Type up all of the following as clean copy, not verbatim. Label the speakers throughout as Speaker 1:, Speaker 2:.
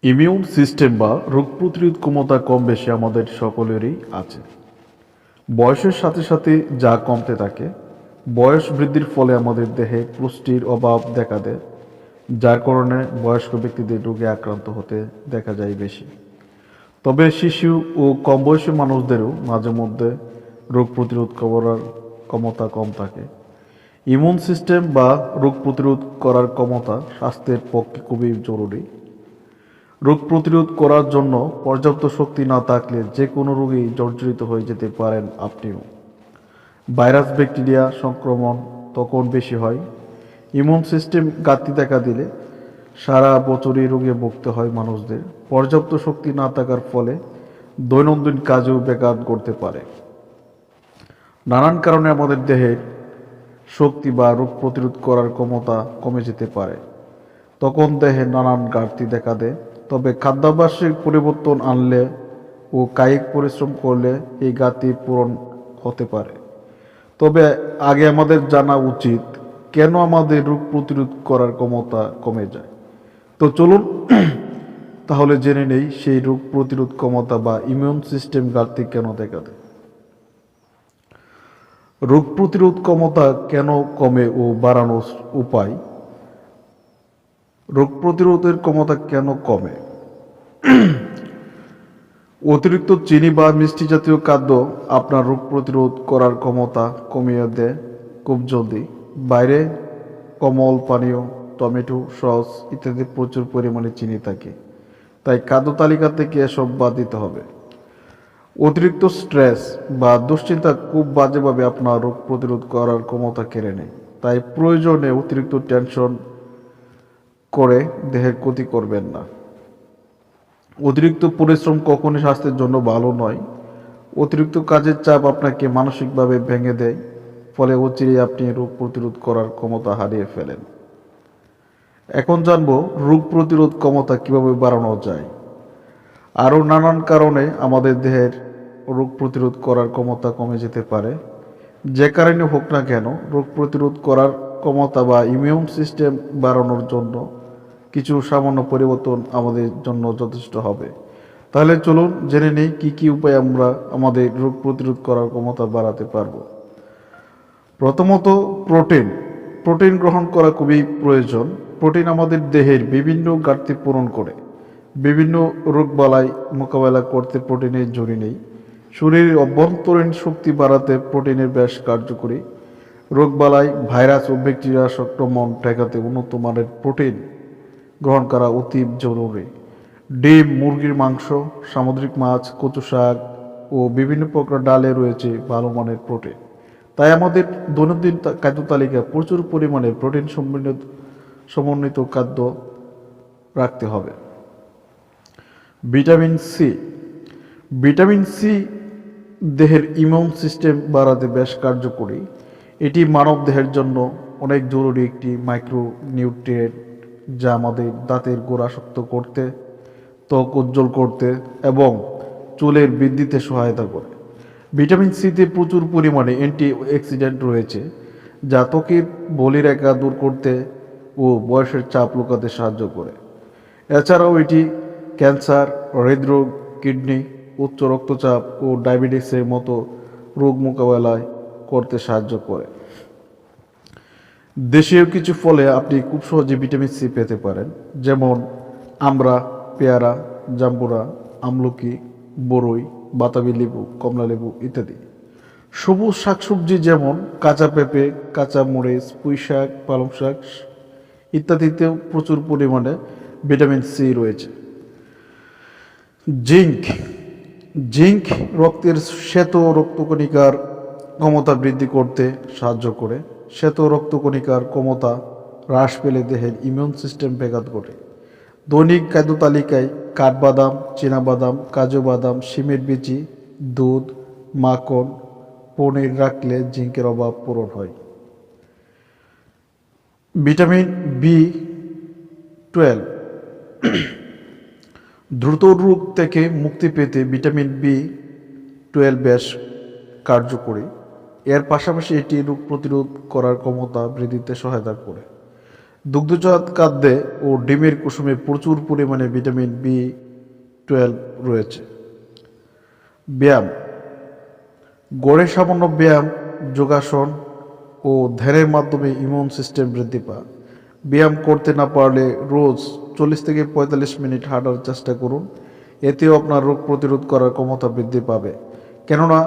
Speaker 1: Immune system বা রোগ প্রতিরোধ ক্ষমতা কম বেশি আমাদের সকলেরই আছে। বয়সের সাথে সাথে যা কমতে থাকে। বয়স বৃদ্ধির ফলে আমাদের দেহে পুষ্টির অভাব দেখা দেয়, যার কারণে বয়স্ক ব্যক্তিদের রোগে আক্রান্ত হতে দেখা যায় বেশি। তবে শিশু ও কম বয়সী মানুষদেরও মাঝে মধ্যে রোগ প্রতিরোধ করার ক্ষমতা কম থাকে। ইমিউন সিস্টেম বা রোগ প্রতিরোধ করার ক্ষমতা স্বাস্থ্যের পক্ষে খুবই জরুরি। রোগ প্রতিরোধ করার জন্য পর্যাপ্ত শক্তি না থাকলে যে কোনো রোগেই জর্জরিত হয়ে যেতে পারেন আপনিও। ভাইরাস ব্যাকটেরিয়া সংক্রমণ তখন বেশি হয়। ইমিউন সিস্টেম ঘাটতি দেখা দিলে সারা বছরই রোগে ভুগতে হয় মানুষদের। পর্যাপ্ত শক্তি না থাকার ফলে দৈনন্দিন কাজেও ব্যাঘাত ঘটতে পারে। নানান কারণে আমাদের দেহের শক্তি বা রোগ প্রতিরোধ করার ক্ষমতা কমে যেতে পারে। তখন দেহে নানান ঘাটতি দেখা দেয়। তবে খাদ্যাভ্যাসের পরিবর্তন আনলে ও কায়িক পরিশ্রম করলে এই ঘাটতি পূরণ হতে পারে। তবে আগে আমাদের জানা উচিত কেন আমাদের রোগ প্রতিরোধ করার ক্ষমতা কমে যায়। তো চলুন তাহলে জেনে নেই সেই রোগ প্রতিরোধ ক্ষমতা বা ইমিউন সিস্টেম ঘাটতি কেন দেখা দেয়। রোগ প্রতিরোধ ক্ষমতা কেন কমে ও বাড়ানোর উপায়। রোগ প্রতিরোধের ক্ষমতা কেন কমে? অতিরিক্ত চিনি বা মিষ্টি জাতীয় খাদ্য আপনার রোগ প্রতিরোধ করার ক্ষমতা কমিয়ে দেয় খুব জলদি। বাইরে কোমল পানীয়, টমেটো সস ইত্যাদি প্রচুর পরিমাণে চিনি থাকে, তাই খাদ্য তালিকা থেকে এসব বাদ দিতে হবে। অতিরিক্ত স্ট্রেস বা দুশ্চিন্তা খুব বাজেভাবে আপনার রোগ প্রতিরোধ করার ক্ষমতা কেড়ে নেয়, তাই প্রয়োজনে অতিরিক্ত টেনশন করে দেহের ক্ষতি করবেন না। অতিরিক্ত পরিশ্রম কখনই স্বাস্থ্যের জন্য ভালো নয়। অতিরিক্ত কাজের চাপ আপনাকে মানসিকভাবে ভেঙে দেয়, ফলে অচিরেই আপনি রোগ প্রতিরোধ করার ক্ষমতা হারিয়ে ফেলেন। এখন জানবো রোগ প্রতিরোধ ক্ষমতা কিভাবে বাড়ানো যায়। আরও নানান কারণে আমাদের দেহের রোগ প্রতিরোধ করার ক্ষমতা কমে যেতে পারে। যে কারণে হোক না কেন, রোগ প্রতিরোধ করার ক্ষমতা বা ইমিউন সিস্টেম বাড়ানোর জন্য কিছু সামান্য পরিবর্তন আমাদের জন্য যথেষ্ট হবে। তাহলে চলুন জেনে নেই কী কী উপায়ে আমরা আমাদের রোগ প্রতিরোধ করার ক্ষমতা বাড়াতে পারবো। প্রথমত, প্রোটিন গ্রহণ করা খুবই প্রয়োজন। প্রোটিন আমাদের দেহের বিভিন্ন ঘাটতি পূরণ করে। বিভিন্ন রোগবালাই মোকাবেলা করতে প্রোটিনের জরুরি নেই। শরীরের অভ্যন্তরীণ শক্তি বাড়াতে প্রোটিনের বেশ কার্যকরী। রোগবালাই, ভাইরাস ও ব্যাকটেরিয়া সংক্রমণ ঠেকাতে উন্নত মানের প্রোটিন গ্রহণ করা অতি জরুরি। ডিম, মুরগির মাংস, সামুদ্রিক মাছ, কচু শাক ও বিভিন্ন প্রকার ডালে রয়েছে ভালো মানের প্রোটিন। তাই আমাদের দৈনন্দিন খাদ্য তালিকায় প্রচুর পরিমাণে প্রোটিন সমন্বিত খাদ্য রাখতে হবে। ভিটামিন সি দেহের ইমিউন সিস্টেম বাড়াতে বেশ কার্যকরী। এটি মানব দেহের জন্য অনেক জরুরি একটি মাইক্রো নিউট্রিয়েন্ট, যা আমাদের দাঁতের গোড়া শক্ত করতে, ত্বক উজ্জ্বল করতে এবং চুলের বৃদ্ধিতে সহায়তা করে। ভিটামিন সিতে প্রচুর পরিমাণে অ্যান্টিঅক্সিডেন্ট রয়েছে, যা ত্বকের বলিরেখা দূর করতে ও বয়সের চাপ লুকাতে সাহায্য করে। এছাড়াও এটি ক্যান্সার, হৃদরোগ, কিডনি, উচ্চ রক্তচাপ ও ডায়াবেটিসের মতো রোগ মোকাবেলায় করতে সাহায্য করে। দেশীয় কিছু ফলে আপনি খুব সহজে ভিটামিন সি পেতে পারেন, যেমন আমড়া, পেয়ারা, জাম্বুরা, আমলকি, বরই, বাতাবি লেবু, কমলা লেবু ইত্যাদি। সবুজ শাকসবজি যেমন কাঁচা পেঁপে, কাঁচা মরিচ, পুঁই শাক, পালং শাক ইত্যাদিতেও প্রচুর পরিমাণে ভিটামিন সি রয়েছে। জিঙ্ক রক্তের শ্বেত রক্তকণিকার ক্ষমতা বৃদ্ধি করতে সাহায্য করে। শ্বেত রক্তকণিকার ক্ষমতা হ্রাস পেলে দেহের ইমিউন সিস্টেম ব্যাঘাত ঘটে। দৈনিক খাদ্য তালিকায় কাঠবাদাম, চীনাবাদাম, কাজু বাদাম, শিমের বিচি, দুধ, মাখন, পনির রাখলে জিঙ্কের অভাব পূরণ হয়। ভিটামিন বি 12 দ্রুত রোগ থেকে মুক্তি পেতে ভিটামিন বি 12 বেশ কার্যকরী। এর পাশাপাশি এটি রোগ প্রতিরোধ করার ক্ষমতা বৃদ্ধিতে সহায়তা করে। দুগ্ধজাত খাদ্যে ও ডিমের কুসুমে প্রচুর পরিমাণে ভিটামিন বি 12 রয়েছে। ব্যায়াম, গড়ে সামান্য ব্যায়াম, যোগাসন ও ধ্যানের মাধ্যমে ইমিউন সিস্টেম বৃদ্ধি পায়। ব্যায়াম করতে না পারলে রোজ 40 থেকে 45 মিনিট হাঁটার চেষ্টা করুন। এতেও আপনার রোগ প্রতিরোধ করার ক্ষমতা বৃদ্ধি পাবে, কেননা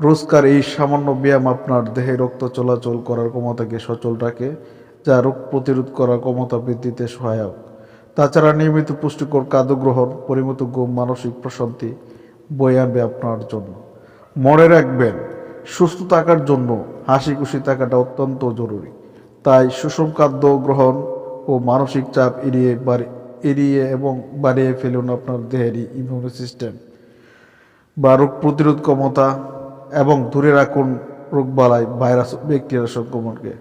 Speaker 1: রোজকার এই সামান্য ব্যায়াম আপনার দেহে রক্ত চলাচল করার ক্ষমতাকে সচল রাখে, যা রোগ প্রতিরোধ করার ক্ষমতা বৃদ্ধিতে সহায়ক। তাছাড়া নিয়মিত পুষ্টিকর খাদ্য গ্রহণ, পরিমিত ঘুম, মানসিক প্রশান্তি বয়ে আনবে আপনার জন্য। মনে রাখবেন, সুস্থ থাকার জন্য হাসি খুশি থাকাটা অত্যন্ত জরুরি। তাই সুষম খাদ্য গ্রহণ ও মানসিক চাপ এড়িয়ে এবং বাড়িয়ে ফেলুন আপনার দেহের ইমিউন সিস্টেম বা রোগ প্রতিরোধ ক্ষমতা, এবং দূরে রাখুন রোগবালাই, ভাইরাস, ব্যাকটেরিয়া সংক্রমণকে।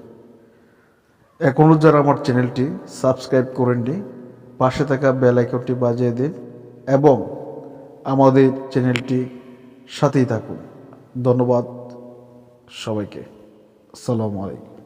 Speaker 1: এখনও যারা আমার চ্যানেলটি সাবস্ক্রাইব করেননি, পাশে থাকা বেল আইকনটি বাজিয়ে দিন এবং আমাদের চ্যানেলটি সাথেই থাকুন। ধন্যবাদ সবাইকে। আসসালামু আলাইকুম।